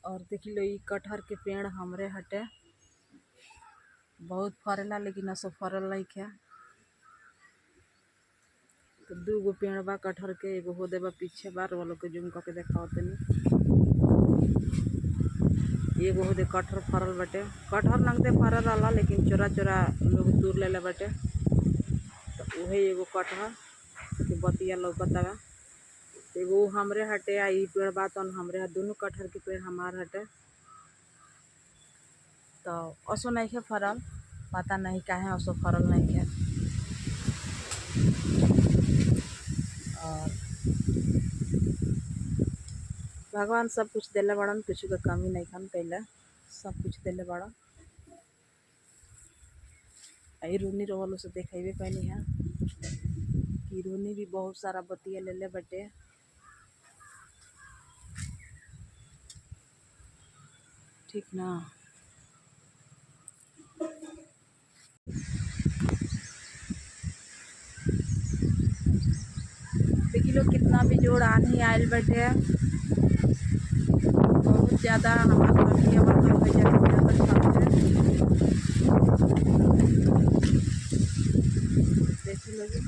और देख लो ये कटहर के पेड़ हमरे हटे बहुत फरेला, लेकिन असो फरल नहीं है। तो 2 गो पेड़ बा कटहर के, एगो हो देबा पीछे बार वालों के जूम करके देखाओ तनी। एगो हो दे कटहर फरल बटे, कटहर नगदे फरल रहा लेकिन चोरा चोरा लोग दूर ले बटे। तो वही एगो कटहर के बतिया लौकता बा। एगो हमरे हटे आ ई पेड़ बा तो हमरे दोनों कटहर के पेड़ हमार हटे। तो असो नहीं है फरल, पता नहीं काहे असो फरल नहीं है। और भगवान सब कुछ देले बड़न, कुछ का कमी नहीं खन कैले, सब कुछ देले बड़ा। आई रूनी रोहलो से देखेबे कैनी है कि रूनी भी बहुत सारा बतिया ले ले बटे। ठीक ना। देखी लो कितना भी जोड़ आनी आयल बटे, बहुत ज्यादा हमारे बतिया मतलब हो जाते। देखी लोगे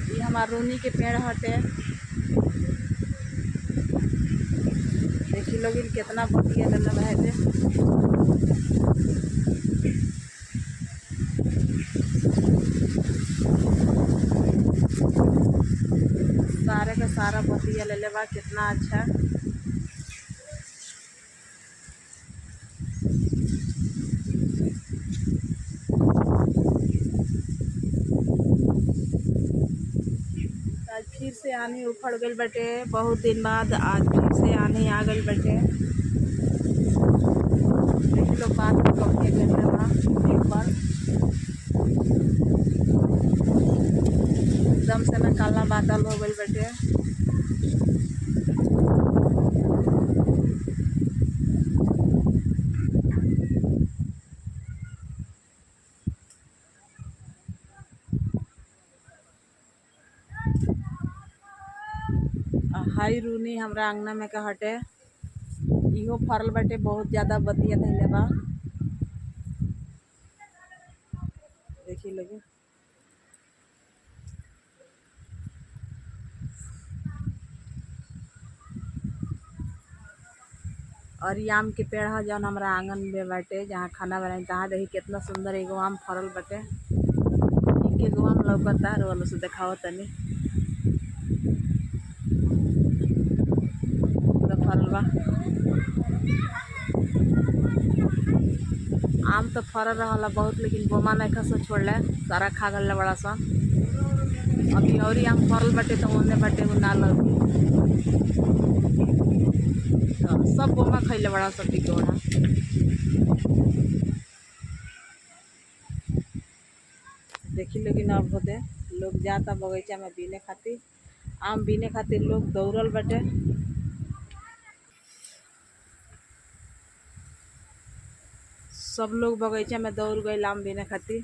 ये हमारे रूनी के पेड़ हटे। देखी लोगे कितना बतिया ले रहे थे। सारे का सारा बतिया ले ले बा, कितना अच्छा। आज फिर से आनी उखड़ गई बटे, बहुत दिन बाद आज फिर से आनी आ गई बटे। देख लो बात कभी गए एक बार एकदम से मैं काला बादल हो गई बटे। हाई रूनी हमरा अंगना में का हटे, इहो फरल बटे, बहुत ज्यादा बतिया धैले बा। देखी लगे और ये आम के पेड़ है जौन हमारा आंगन में बाटे, जहाँ खाना बनाई तहाँ देखी कितना सुंदर एगो आम फरल बटे। एक एगो आम लौकता रोल से देखाओ तनी फरल बा। आम तो फरल रहा बहुत, लेकिन बोमा नहीं खस छोड़ले, सारा खा गल बड़ा सा। अभी और आम फरल बटे तो ओने बटे वो ना लगी, तो सब बोमा खैले बड़ा सा टिकोड़ा। देखी लेकिन अब होते लोग जाता बगीचा में बीने खातिर, आम बीने खातिर लोग दौड़ल बटे। सब लोग बगीचा में दौड़ गए आम बीने खातिर।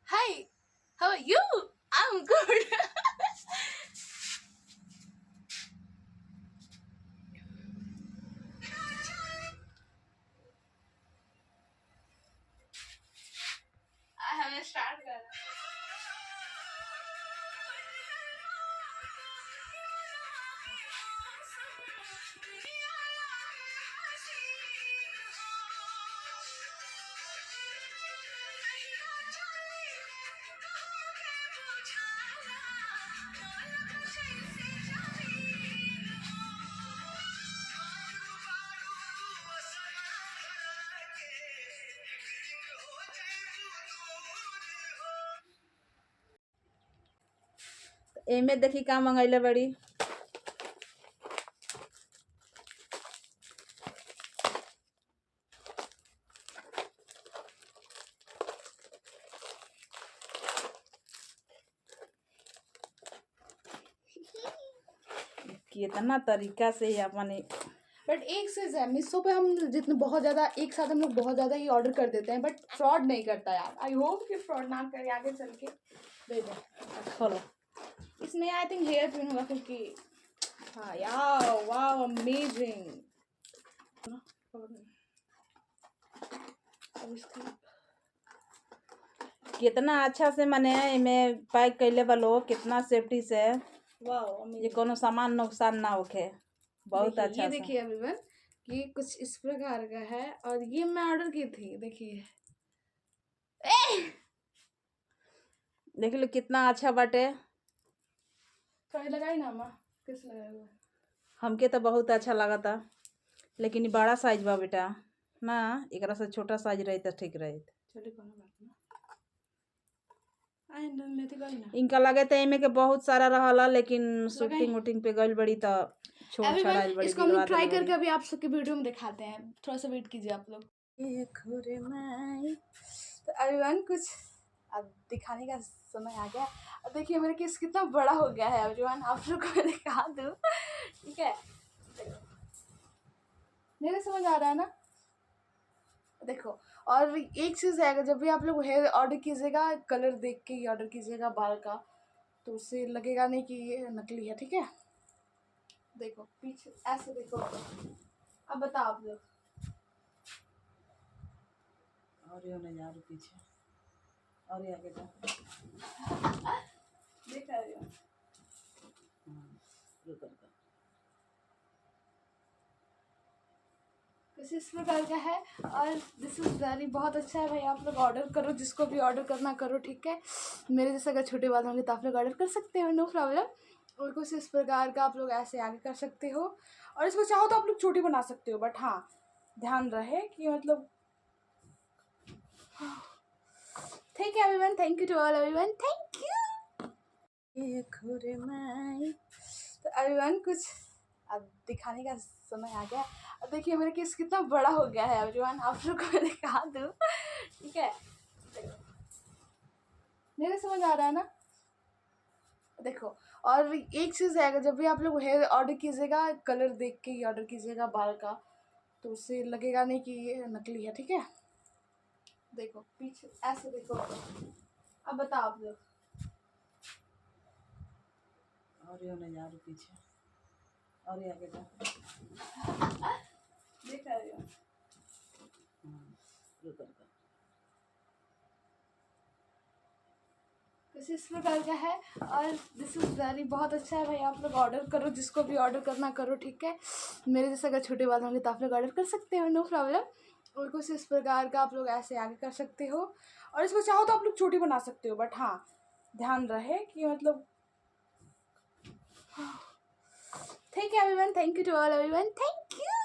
Hi, how are you? I'm good. I haven't started. एमे देखी का मंगैले बड़ी। कितना तरीका से ही अपने बट एक चीज़ है, मीशो पे हम जितने बहुत ज़्यादा एक साथ हम लोग बहुत ज़्यादा ही ऑर्डर कर देते हैं, बट फ्रॉड नहीं करता यार। आई होप कि फ्रॉड ना करे आगे चल के। दे दे खोलो। इसमें आई थिंक हेयर पिन होगा क्योंकि हाँ यार, वाव अमेजिंग। कितना अच्छा से मने इमे पैक कैले वालो, कितना सेफ्टी से, वाव ये कोनो सामान नुकसान ना होखे। बहुत अच्छा ये से। देखिए एवरीवन, ये कुछ इस प्रकार का है और ये मैं ऑर्डर की थी। देखिए देख लो कितना अच्छा बाटे। कहीं लगाई ना माँ, किस लगाया हुआ? हमके तो बहुत अच्छा लगा था, लेकिन ई बड़ा साइज बा बेटा ना, एकरा से छोटा साइज रही तो ठीक रही। चलिए कोनो बात ना, आई लेती गई ना। इनका लगे तो इमे के बहुत सारा रहला, लेकिन शूटिंग वूटिंग पे गइल बड़ी तो छोड़ छड़ाइल बड़ी, इसको हम दिलवा लोग ट्राई देले करके बड़ी। अभी आप सबके वीडियो में दिखाते हैं, थोड़ा सा वेट कीजिए आप लोग। तो एवरीवन कुछ अब दिखाने का समय आ गया। अब देखिए मेरा केस कितना बड़ा हो गया है एवरीवन, आप लोग को मैं दिखा दूँ, ठीक है? मेरे समझ आ रहा है ना? देखो, और एक चीज़ है, अगर जब भी आप लोग हेयर ऑर्डर कीजिएगा, कलर देख के ही ऑर्डर कीजिएगा बाल का, तो उससे लगेगा नहीं कि ये नकली है, ठीक है? देखो पीछे ऐसे देखो। अब बताओ आप लोग। और ये नहीं यार पीछे, और ये आगे जा। देख रहे हो? रुक रुक। कुछ इस प्रकार का है और दिस इज़ वेरी बहुत अच्छा है भाई। आप लोग ऑर्डर करो, जिसको भी ऑर्डर करना करो, ठीक है? मेरे जैसे अगर छोटे बाल होंगे तो आप लोग ऑर्डर कर सकते हो, नो प्रॉब्लम। और कुछ इस प्रकार का आप लोग ऐसे आगे कर सकते हो, और इसको चाहो तो आप लोग छोटी बना सकते हो, बट हाँ ध्यान रहे कि मतलब ठीक है everyone, thank you to all everyone, thank you. तो एवरीवन कुछ अब दिखाने का समय आ गया। अब देखिए मेरा केस कितना बड़ा हो गया है एवरीवन, आप लोग को मैं दिखा दूँ, ठीक है? मेरे समझ आ रहा है ना? देखो, और एक चीज़ है, अगर जब भी आप लोग हेयर ऑर्डर कीजिएगा, कलर देख के ही ऑर्डर कीजिएगा बाल का, तो उससे लगेगा नहीं कि ये नकली है, ठीक है? देखो पीछे ऐसे देखो। अब बताओ आप लोग। और ये नहीं यार पीछे, और ये आगे जा। देख रहे हो? रुक रुक। कुछ इस प्रकार का है और दिस इज़ वेरी बहुत अच्छा है भाई। आप लोग ऑर्डर करो, जिसको भी ऑर्डर करना करो, ठीक है? मेरे जैसे अगर छोटे बाल होंगे तो आप लोग ऑर्डर कर सकते हो, नो प्रॉब्लम। और कुछ इस प्रकार का आप लोग ऐसे आगे कर सकते हो, और इसको चाहो तो आप लोग छोटी बना सकते हो, बट हाँ ध्यान रहे कि मतलब ठीक है everyone, thank you to all everyone, thank you.